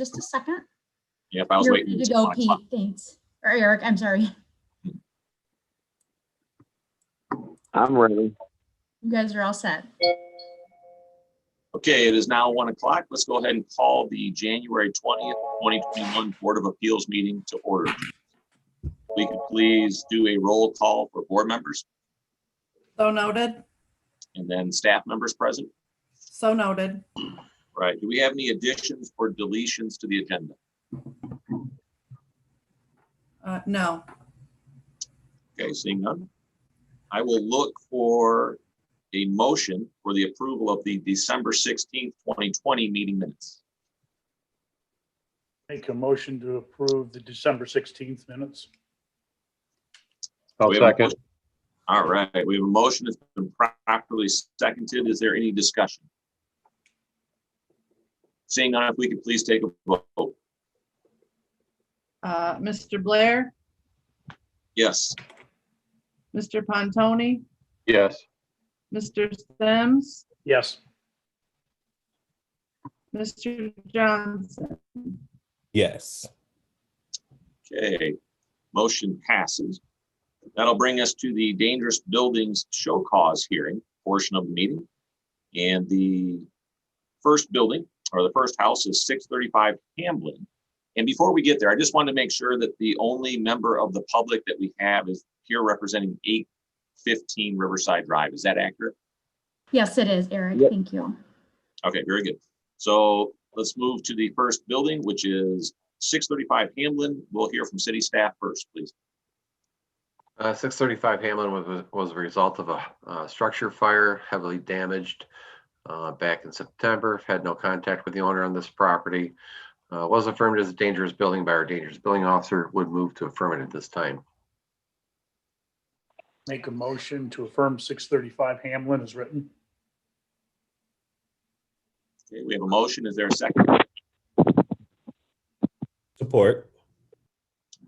just a second. Yep, I was You're waiting. ready to go, Pete. Thanks. Or Eric, I'm sorry. I'm ready. You guys are all set. Okay, it is now 1 o'clock. Let's go ahead and call the January 20th, 2021 Board of Appeals meeting to order. We could please do a roll call for board members So noted. and then staff members present. So noted. Right. Do we have any additions or deletions to the agenda? No. Okay, seeing none. I will look for a motion for the approval of the December 16th, 2020 meeting minutes. Make a motion to approve the December 16th minutes. I'll We have a second. motion. All right, we have a motion that's been properly seconded. Is there any discussion? Seeing none, if we could please take a vote. Mr. Blair, Yes. Mr. Pontoni, Yes. Mr. Sims, Yes. Mr. Johnson. Yes. Okay, motion passes. That'll bring us to the dangerous buildings show cause hearing portion of the meeting. And the first building or the first house is 635 Hamlin. And before we get there, I just wanted to make sure that the only member of the public that we have is here representing 815 Riverside Drive. Is that accurate? Yes, it is, Eric. Yep. Thank you. Okay, very good. So let's move to the first building, which is 635 Hamlin. We'll hear from city staff first, please. 635 Hamlin was a result of a structure fire, heavily damaged back in September. Had no contact with the owner on this property. Was affirmed as a dangerous building by our dangerous building officer. Would move to affirm it at this time. Make a motion to affirm 635 Hamlin as written. Okay, we have a motion. Is there a second? Support.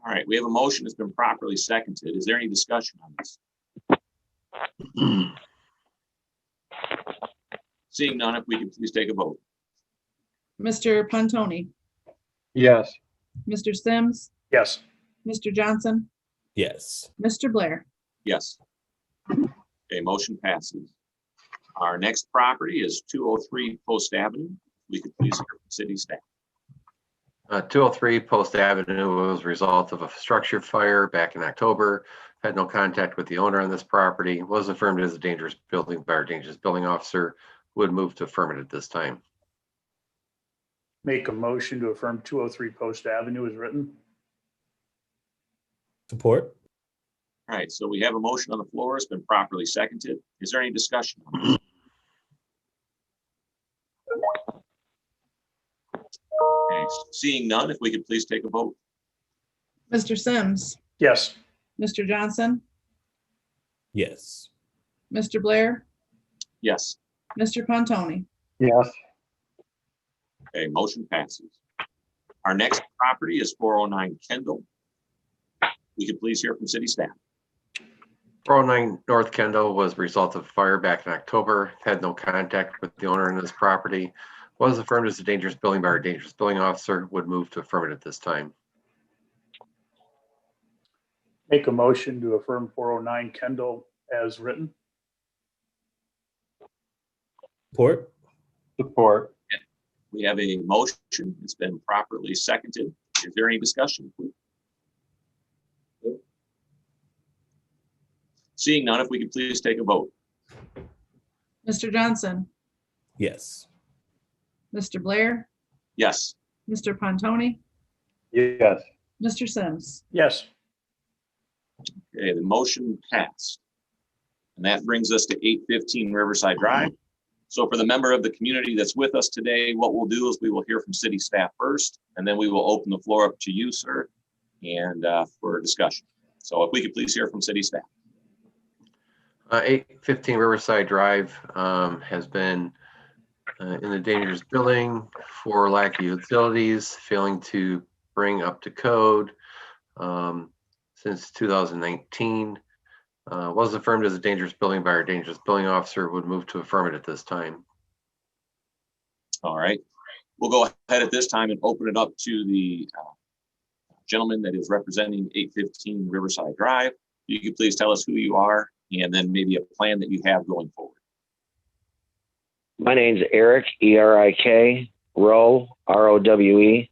All right, we have a motion that's been properly seconded. Is there any discussion on this? Seeing none, if we could please take a vote. Mr. Pontoni, Yes. Mr. Sims, Yes. Mr. Johnson, Yes. Mr. Blair. Yes. Okay, motion passes. Our next property is 203 Post Avenue. We could please hear from city staff. 203 Post Avenue was a result of a structure fire back in October. Had no contact with the owner on this property. Was affirmed as a dangerous building by our dangerous building officer. Would move to affirm it at this time. Make a motion to affirm 203 Post Avenue as written. Support. All right, so we have a motion on the floor. It's been properly seconded. Is there any discussion on this? Okay, seeing none, if we could please take a vote. Mr. Sims, Yes. Mr. Johnson, Yes. Mr. Blair, Yes. Mr. Pontoni. Yes. Okay, motion passes. Our next property is 409 Kendall. We could please hear from city staff. 409 North Kendall was a result of fire back in October. Had no contact with the owner in this property. Was affirmed as a dangerous building by our dangerous building officer. Would move to affirm it at this time. Make a motion to affirm 409 Kendall as written. Support. Support. We have a motion. It's been properly seconded. Is there any discussion? Seeing none, if we could please take a vote. Mr. Johnson, Yes. Mr. Blair, Yes. Mr. Pontoni, Yes. Mr. Sims. Yes. Okay, the motion passed. And that brings us to 815 Riverside Drive. So for the member of the community that's with us today, what we'll do is we will hear from city staff first, and then we will open the floor up to you, sir, and for discussion. So if we could please hear from city staff. 815 Riverside Drive has been in the dangerous building for lack of utilities, failing to bring up to code since 2019. Was affirmed as a dangerous building by our dangerous building officer. Would move to affirm it at this time. All right. We'll go ahead at this time and open it up to the gentleman that is representing 815 Riverside Drive. You could please tell us who you are and then maybe a plan that you have going forward. My name's Eric, E-R-I-K, Rowe, R-O-W-E,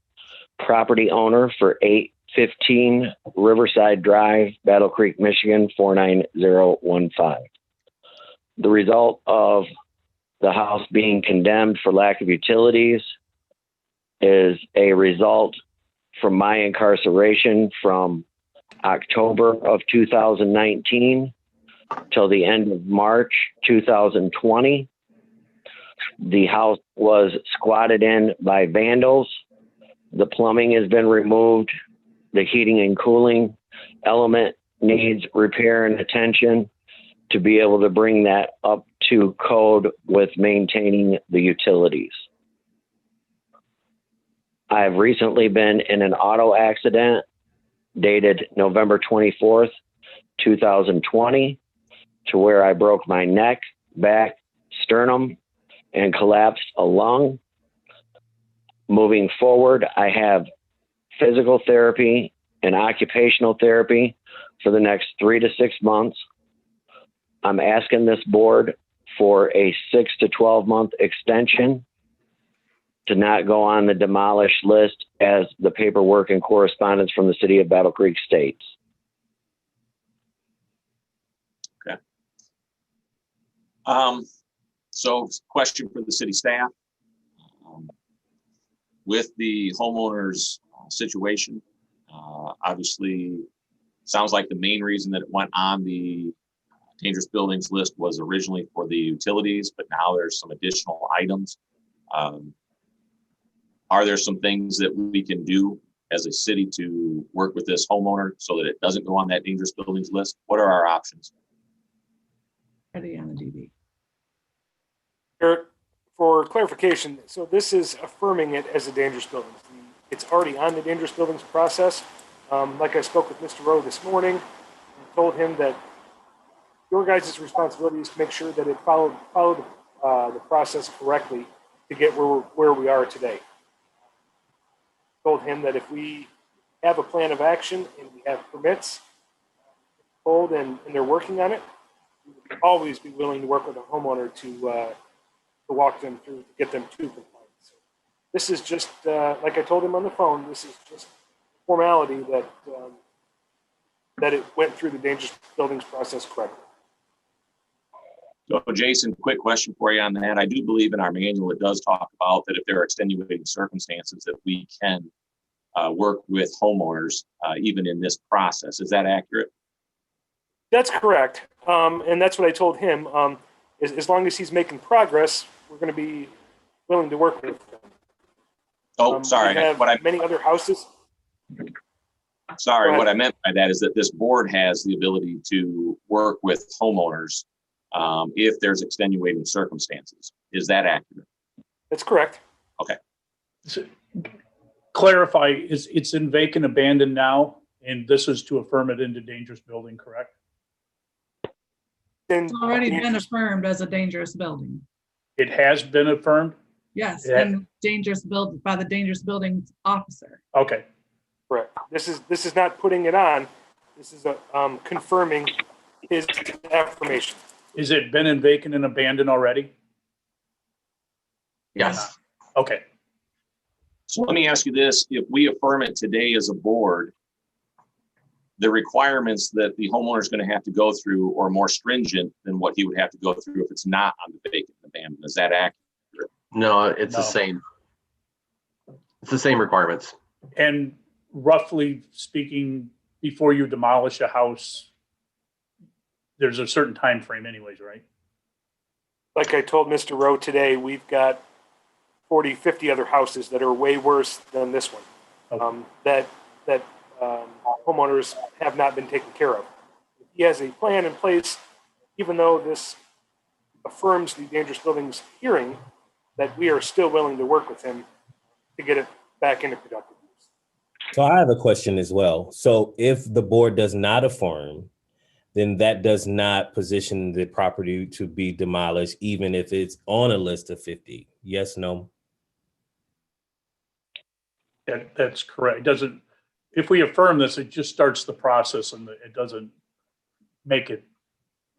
property owner for 815 Riverside Drive, Battle Creek, Michigan, 49015. The result of the house being condemned for lack of utilities is a result from my incarceration from October of 2019 till the end of March 2020. The house was squatted in by vandals. The plumbing has been removed. The heating and cooling element needs repair and attention to be able to bring that up to code with maintaining the utilities. I've recently been in an auto accident dated November 24th, 2020, to where I broke my neck, back, sternum, and collapsed a lung. Moving forward, I have physical therapy and occupational therapy for the next 3 to 6 months. I'm asking this board for a 6 to 12 month extension to not go on the demolished list as the paperwork and correspondence from the city of Battle Creek states. Okay. So question for the city staff. With the homeowner's situation, obviously, sounds like the main reason that it went on the dangerous buildings list was originally for the utilities, but now there's some additional items. Are there some things that we can do as a city to work with this homeowner so that it doesn't go on that dangerous buildings list? What are our options? Ready on the DD. Eric, for clarification, so this is affirming it as a dangerous building. It's already on the dangerous buildings process. Like I spoke with Mr. Rowe this morning, and told him that your guys' responsibility is to make sure that it followed the process correctly to get where we are today. Told him that if we have a plan of action and we have permits pulled and they're working on it, we would always be willing to work with a homeowner to walk them through, to get them to compliance. So this is just, like I told him on the phone, this is just formality that it went through the dangerous buildings process correctly. So Jason, quick question for you on that. I do believe in our manual, it does talk about that if there are extenuating circumstances that we can work with homeowners even in this process. Is that accurate? That's correct. And that's what I told him. As long as he's making progress, we're going to be willing to work with him. Oh, sorry. We have many other houses. Sorry, what I meant by that is that this board has the ability to work with homeowners if there's extenuating circumstances. Is that accurate? That's correct. Okay. So, clarify, it's in vacant abandoned now, and this is to affirm it into dangerous building, correct? It's already been affirmed as a dangerous building. It has been affirmed? Yes, Yeah. and by the dangerous buildings officer. Okay. Correct. This is not putting it on. This is confirming his affirmation. Is it been in vacant and abandoned already? Yes. Okay. So let me ask you this. If we affirm it today as a board, the requirements that the homeowner is going to have to go through are more stringent than what he would have to go through if it's not on the vacant and abandoned. Is that accurate? No, it's No. the same. It's the same requirements. And roughly speaking, before you demolish a house, there's a certain time frame anyways, right? Like I told Mr. Rowe today, we've got 40, 50 other houses that are way worse than this one. Okay. That homeowners have not been taken care of. He has a plan in place, even though this affirms the dangerous buildings hearing, that we are still willing to work with him to get it back into productive use. So I have a question as well. So if the board does not affirm, then that does not position the property to be demolished, even if it's on a list of 50. Yes, no? That's correct. It doesn't, if we affirm this, it just starts the process and it doesn't make it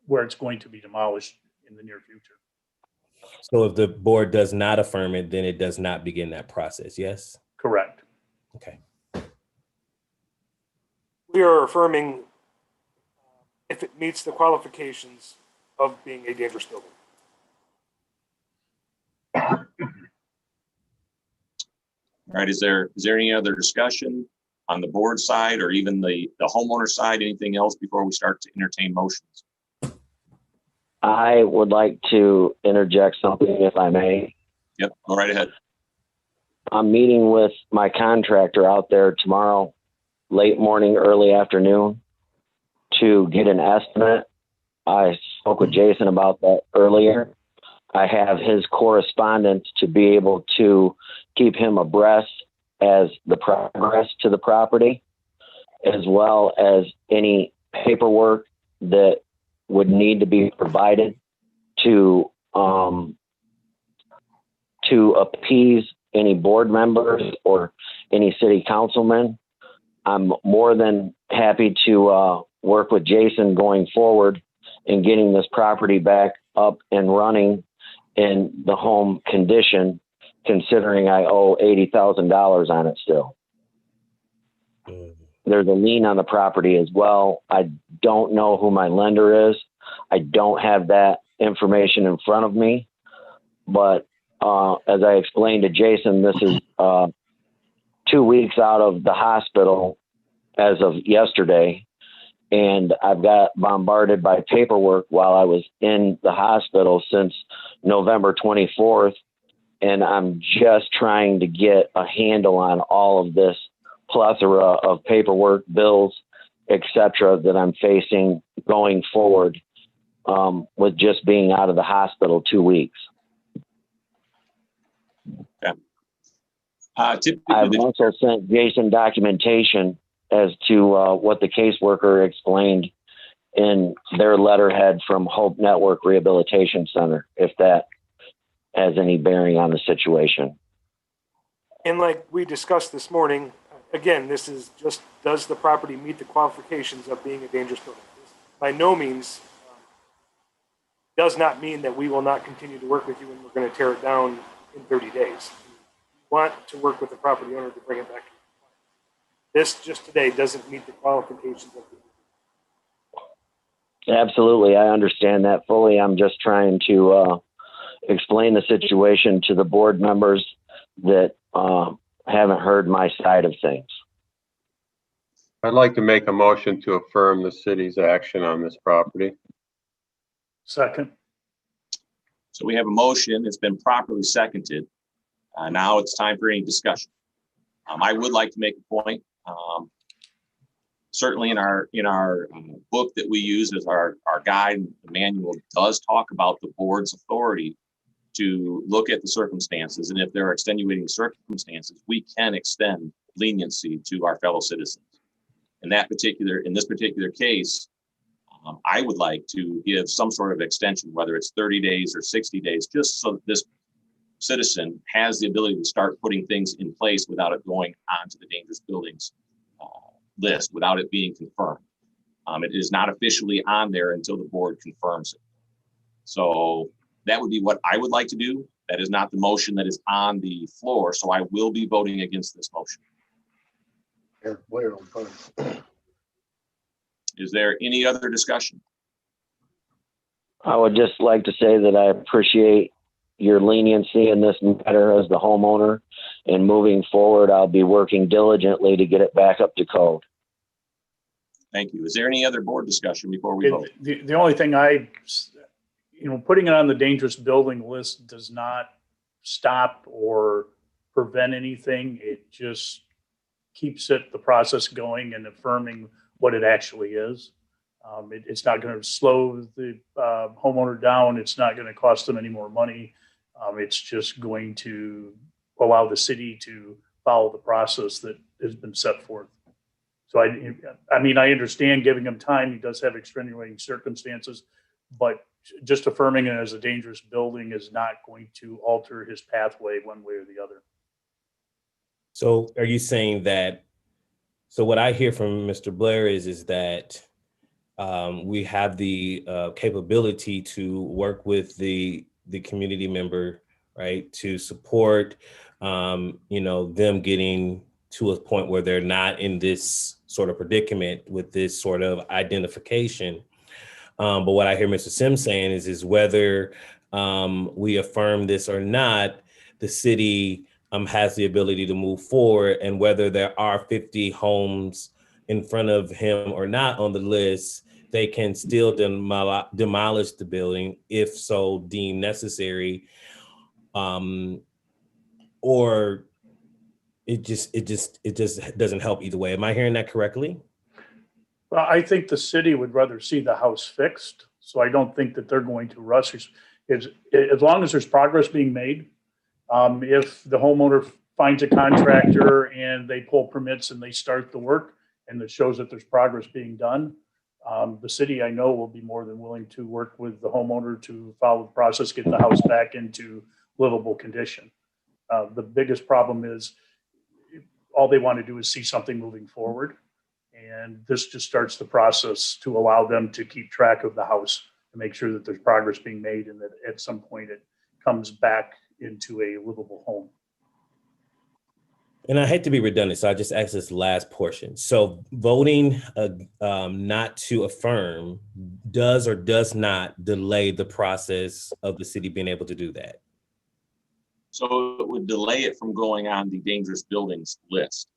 where it's going to be demolished in the near future. So if the board does not affirm it, then it does not begin that process, yes? Correct. Okay. We are affirming if it meets the qualifications of being a dangerous building. All right, is there any other discussion on the board side or even the homeowner side? Anything else before we start to entertain motions? I would like to interject something if I may. Yep, go right ahead. I'm meeting with my contractor out there tomorrow, late morning, early afternoon, to get an estimate. I spoke with Jason about that earlier. I have his correspondence to be able to keep him abreast as the progress to the property, as well as any paperwork that would need to be provided to appease any board members or any city councilmen. I'm more than happy to work with Jason going forward in getting this property back up and running in the home condition, considering I owe $80,000 on it still. There's a lien on the property as well. I don't know who my lender is. I don't have that information in front of me, but as I explained to Jason, this is 2 weeks out of the hospital as of yesterday. And I've got bombarded by paperwork while I was in the hospital since November 24th. And I'm just trying to get a handle on all of this plethora of paperwork, bills, etc., that I'm facing going forward with just being out of the hospital 2 weeks. Typically, I've also sent Jason documentation as to what the caseworker explained in their letterhead from Hope Network Rehabilitation Center, if that has any bearing on the situation. And like we discussed this morning, again, this is just, does the property meet the qualifications of being a dangerous building? This by no means does not mean that we will not continue to work with you and we're going to tear it down in 30 days. We want to work with the property owner to bring it back to compliance. This just today doesn't meet the qualifications of the Absolutely. I understand that fully. I'm just trying to explain the situation to the board members that haven't heard my side of things. I'd like to make a motion to affirm the city's action on this property. Second. So we have a motion. It's been properly seconded. Now it's time for any discussion. I would like to make a point. Certainly in our book that we use as our guide, the manual does talk about the board's authority to look at the circumstances, and if there are extenuating circumstances, we can extend leniency to our fellow citizens. In this particular case, I would like to give some sort of extension, whether it's 30 days or 60 days, just so that this citizen has the ability to start putting things in place without it going onto the dangerous buildings list, without it being confirmed. It is not officially on there until the board confirms it. So that would be what I would like to do. That is not the motion that is on the floor, so I will be voting against this motion. Is there any other discussion? I would just like to say that I appreciate your leniency in this matter as the homeowner, and moving forward, I'll be working diligently to get it back up to code. Thank you. Is there any other board discussion before we vote? The only thing putting it on the dangerous building list does not stop or prevent anything. It just keeps the process going and affirming what it actually is. It's not going to slow the homeowner down. It's not going to cost them any more money. It's just going to allow the city to follow the process that has been set forth. So I understand giving him time. He does have extenuating circumstances, but just affirming it as a dangerous building is not going to alter his pathway one way or the other. So are you saying that, so what I hear from Mr. Blair is that we have the capability to work with the community member, right, to support, them getting to a point where they're not in this sort of predicament with this sort of identification. But what I hear Mr. Sims saying is whether we affirm this or not, the city has the ability to move forward, and whether there are 50 homes in front of him or not on the list, they can still demolish the building if so deemed necessary, or it just doesn't help either way. Am I hearing that correctly? Well, I think the city would rather see the house fixed, so I don't think that they're going to rush. As long as there's progress being made, if the homeowner finds a contractor and they pull permits and they start the work and it shows that there's progress being done, the city, I know, will be more than willing to work with the homeowner to follow the process, get the house back into livable condition. The biggest problem is all they want to do is see something moving forward. And this just starts the process to allow them to keep track of the house and make sure that there's progress being made and that at some point it comes back into a livable home. And I hate to be redundant, so I just asked this last portion. So voting not to affirm does or does not delay the process of the city being able to do that? So it would delay it from going on the dangerous buildings list.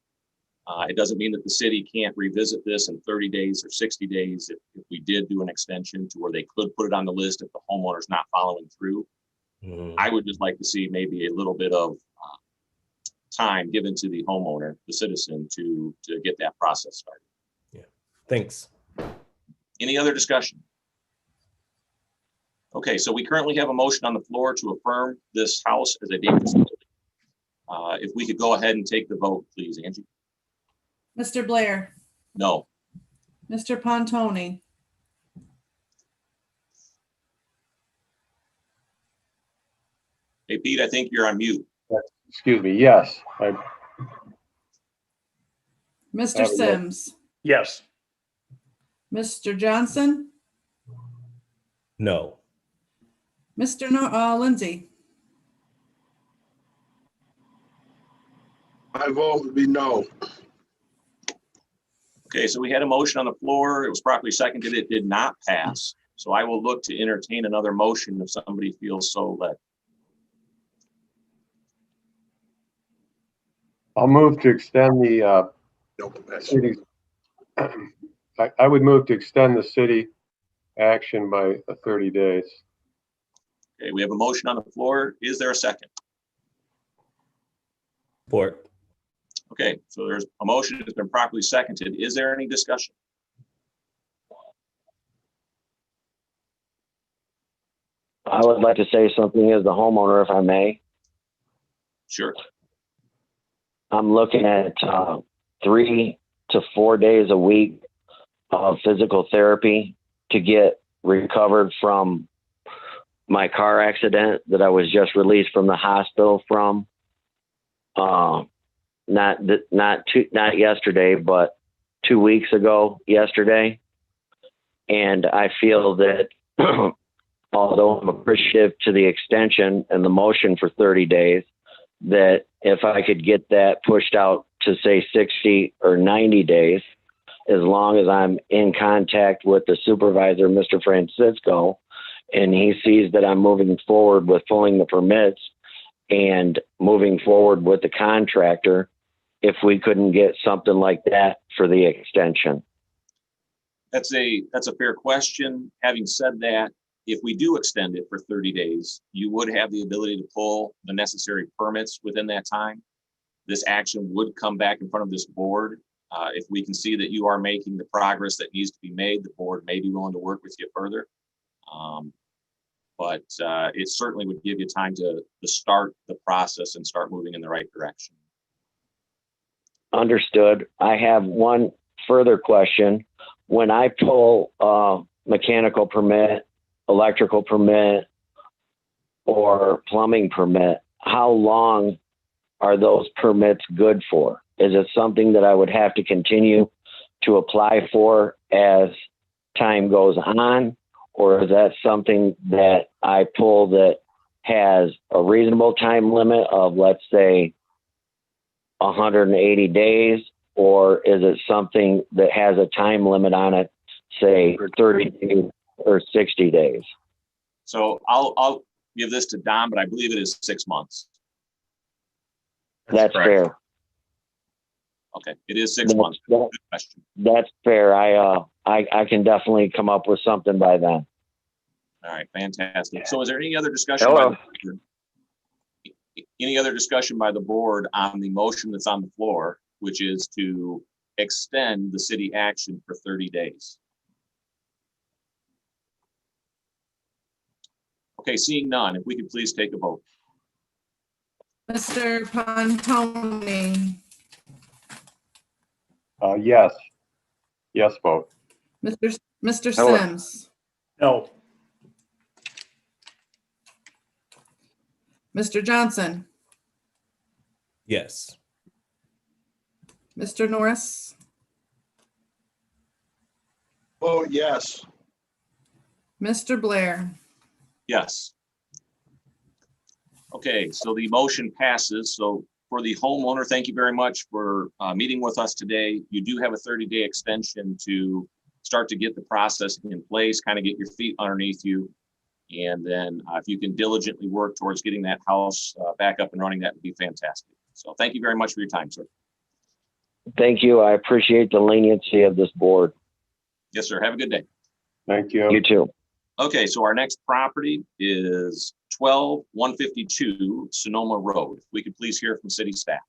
It doesn't mean that the city can't revisit this in 30 days or 60 days if we did do an extension to where they could put it on the list if the homeowner's not following through. I would just like to see maybe a little bit of time given to the homeowner, the citizen, to get that process started. Yeah, thanks. Any other discussion? Okay, so we currently have a motion on the floor to affirm this house as a dangerous building. If we could go ahead and take the vote, please, Angie. Mr. Blair, No. Mr. Pontoni, Hey, Pete, I think you're on mute. Excuse me, yes. Mr. Sims, Yes. Mr. Johnson, No. Mr. Lindsay. My vote would be no. Okay, so we had a motion on the floor. It was properly seconded. It did not pass. So I will look to entertain another motion if somebody feels so led. I'll move to extend the city's, I would move to extend the city action by 30 days. Okay, we have a motion on the floor. Is there a second? Support. Okay, so there's a motion that's been properly seconded. Is there any discussion? I would like to say something as the homeowner, if I may. Sure. I'm looking at 3 to 4 days a week of physical therapy to get recovered from my car accident that I was just released from the hospital from. Not yesterday, but 2 weeks ago yesterday. And I feel that although I'm appreciative to the extension and the motion for 30 days, that if I could get that pushed out to say 60 or 90 days, as long as I'm in contact with the supervisor, Mr. Francisco, and he sees that I'm moving forward with pulling the permits and moving forward with the contractor, if we couldn't get something like that for the extension. That's a fair question. Having said that, if we do extend it for 30 days, you would have the ability to pull the necessary permits within that time. This action would come back in front of this board. If we can see that you are making the progress that needs to be made, the board may be willing to work with you further. But it certainly would give you time to start the process and start moving in the right direction. Understood. I have one further question. When I pull a mechanical permit, electrical permit, or plumbing permit, how long are those permits good for? Is it something that I would have to continue to apply for as time goes on? Or is that something that I pull that has a reasonable time limit of, let's say, 180 days? Or is it something that has a time limit on it, say 30 days or 60 days? So I'll give this to Don, but I believe it is 6 months. That's correct. fair. Okay, it is 6 months. Good question. That's fair. I can definitely come up with something by then. All right, fantastic. So is there any other discussion? Hello. Any other discussion by the board on the motion that's on the floor, which is to extend the city action for 30 days? Okay, seeing none, if we could please take a vote. Mr. Pontoni, Yes. Yes vote. Mr. Hello. Sims, No. Mr. Johnson, Yes. Mr. Norris, Oh, yes. Mr. Blair. Yes. Okay, so the motion passes. So for the homeowner, thank you very much for meeting with us today. You do have a 30-day extension to start to get the process in place, kind of get your feet underneath you. And then if you can diligently work towards getting that house back up and running, that would be fantastic. So thank you very much for your time, sir. Thank you. I appreciate the leniency of this board. Yes, sir. Have a good day. Thank you. You too. Okay, so our next property is 12152 Sonoma Road. If we could please hear from city staff.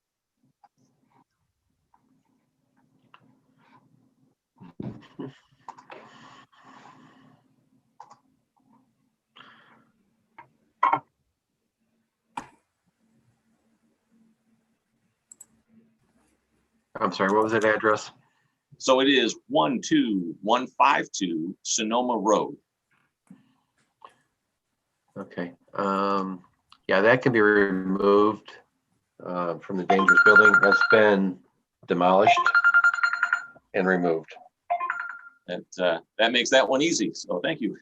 I'm sorry, what was that address? So it is 12152 Sonoma Road. Okay. Yeah, that can be removed from the dangerous building. That's been demolished and removed. That makes that one easy. So thank you.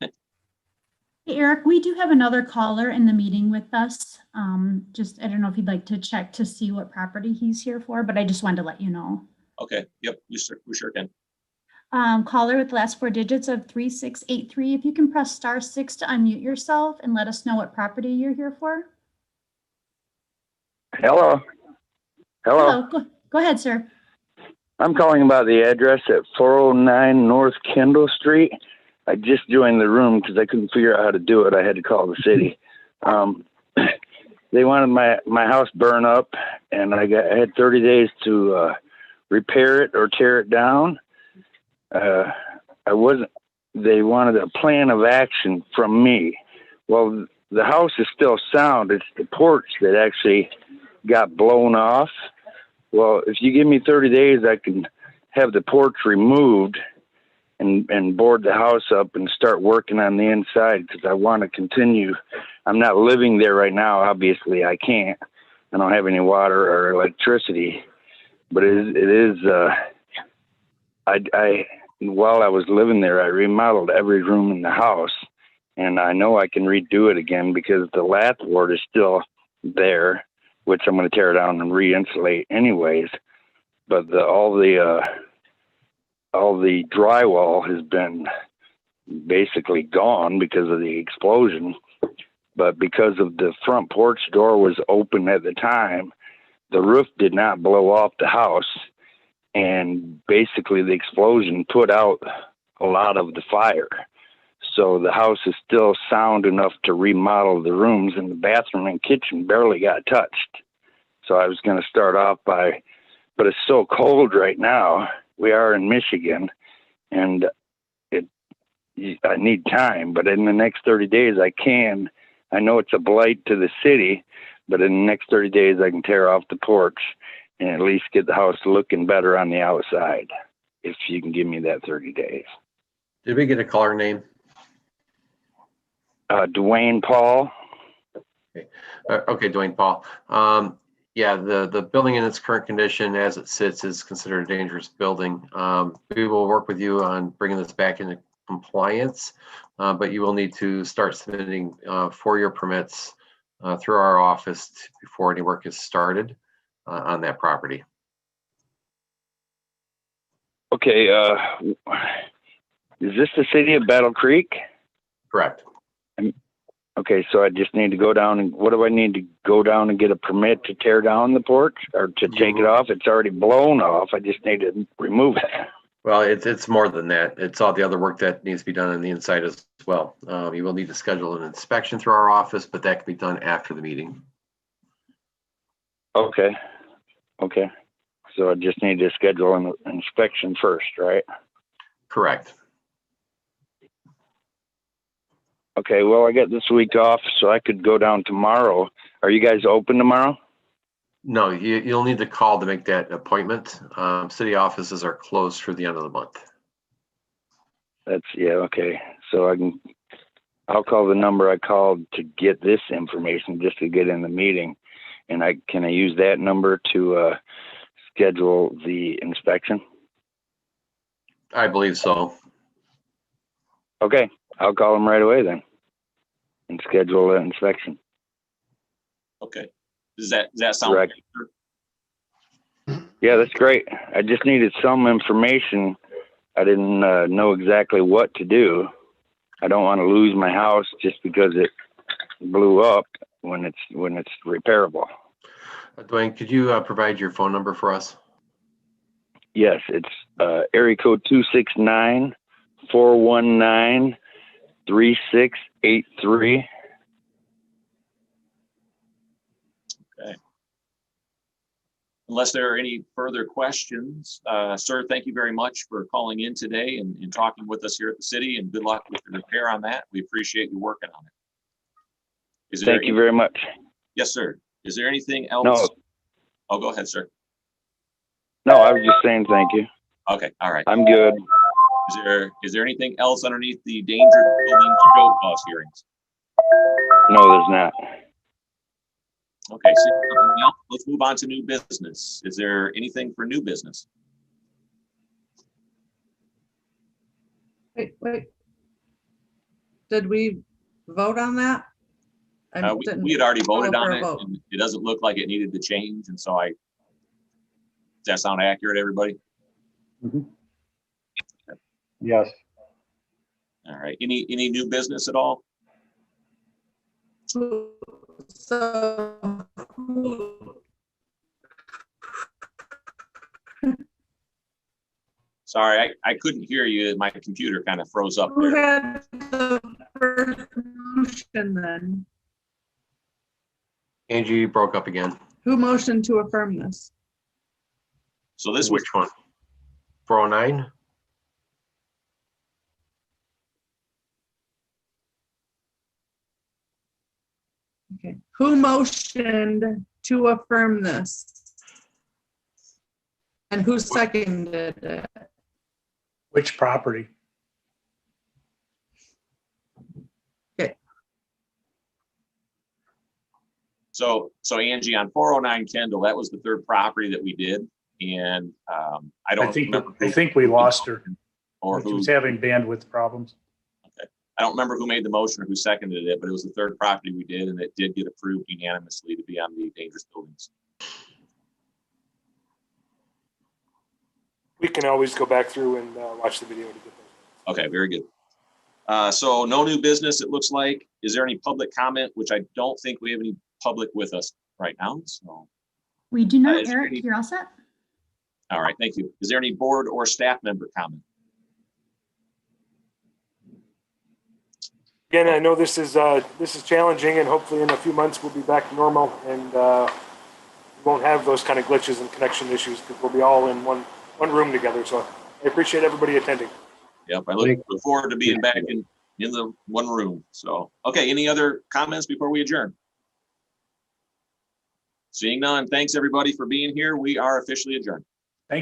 Hey, Eric, we do have another caller in the meeting with us. I don't know if you'd like to check to see what property he's here for, but I just wanted to let you know. Okay. Yep. We sure can. Caller with the last four digits of 3683. If you can press *6 to unmute yourself and let us know what property you're here for. Hello. Hello. Go ahead, sir. I'm calling about the address at 409 North Kendall Street. I just joined the room because I couldn't figure out how to do it. I had to call the city. They wanted my house burned up, and I had 30 days to repair it or tear it down. They wanted a plan of action from me. Well, the house is still sound. It's the porch that actually got blown off. Well, if you give me 30 days, I can have the porch removed and board the house up and start working on the inside because I want to continue. I'm not living there right now. Obviously, I can't. I don't have any water or electricity. But while I was living there, I remodeled every room in the house, and I know I can redo it again because the lath ward is still there, which I'm going to tear down and re-insulate anyways. But all the drywall has been basically gone because of the explosion. But because of the front porch door was open at the time, the roof did not blow off the house. And basically the explosion put out a lot of the fire. So the house is still sound enough to remodel the rooms, and the bathroom and kitchen barely got touched. So I was going to start off but it's so cold right now. We are in Michigan, and I need time, but in the next 30 days I can. I know it's a blight to the city, but in the next 30 days I can tear off the porch and at least get the house looking better on the outside, if you can give me that 30 days. Did we get a caller name? Dwayne Paul. Okay, Dwayne Paul. Yeah, the building in its current condition as it sits is considered a dangerous building. We will work with you on bringing this back into compliance, but you will need to start submitting for-year permits through our office before any work is started on that property. Okay, is this the city of Battle Creek? Correct. Okay, so I just need to go down and what do I need to go down and get a permit to tear down the porch or to take it off? It's already blown off. I just need to remove it. Well, it's more than that. It's all the other work that needs to be done on the inside as well. You will need to schedule an inspection through our office, but that can be done after the meeting. Okay. Okay. So I just need to schedule an inspection first, right? Correct. Okay, well, I got this week off, so I could go down tomorrow. Are you guys open tomorrow? No, you'll need to call to make that appointment. City offices are closed for the end of the month. Yeah, okay. So I'll call the number I called to get this information just to get in the meeting. And can I use that number to schedule the inspection? I believe so. Okay, I'll call them right away then and schedule an inspection. Okay. Does that sound Correct. good? Yeah, that's great. I just needed some information. I didn't know exactly what to do. I don't want to lose my house just because it blew up when it's repairable. Dwayne, could you provide your phone number for us? Yes, it's area code 269-419-3683. Okay. Unless there are any further questions, sir, thank you very much for calling in today and talking with us here at the city, and good luck with the repair on that. We appreciate you working on it. Thank you very much. Yes, sir. Is there anything else? No. Oh, go ahead, sir. No, I was just saying thank you. Okay, all right. I'm good. Is there anything else underneath the dangerous building show cause hearings? No, there's not. Okay, so nothing else. Let's move on to new business. Is there anything for new business? Wait. Did we vote on that? We had already voted on it, vote. and it doesn't look like it needed to change, and so does that sound accurate, everybody? Mhm. Yes. All right, any new business at all? So, Sorry, I couldn't hear you. My computer kind of froze up who there. had the first motion then? Angie broke up again. Who motioned to affirm this? So this was Which one? 409? Okay. Who motioned to affirm this? And who seconded it? Which property? so Angie, on 409 Kendall, that was the third property that we did, and I don't remember. I think we lost her. Or She who? was having bandwidth problems. I don't remember who made the motion or who seconded it, but it was the third property we did, and it did get approved unanimously to be on the dangerous buildings. We can always go back through and watch the video to get those. Okay, very good. So no new business, it looks like. Is there any public comment? Which I don't think we have any public with us right now. So, We do not. is there Eric, any- you're all set? all right, thank you. Is there any board or staff member comment? Again, I know this is challenging, and hopefully in a few months we'll be back to normal, and we won't have those kind of glitches and connection issues because we'll be all in one room together. So I appreciate everybody attending. Yep, I look forward to being back in the one room. So, okay, any other comments before we adjourn? Seeing none, thanks everybody for being here. We are officially adjourned.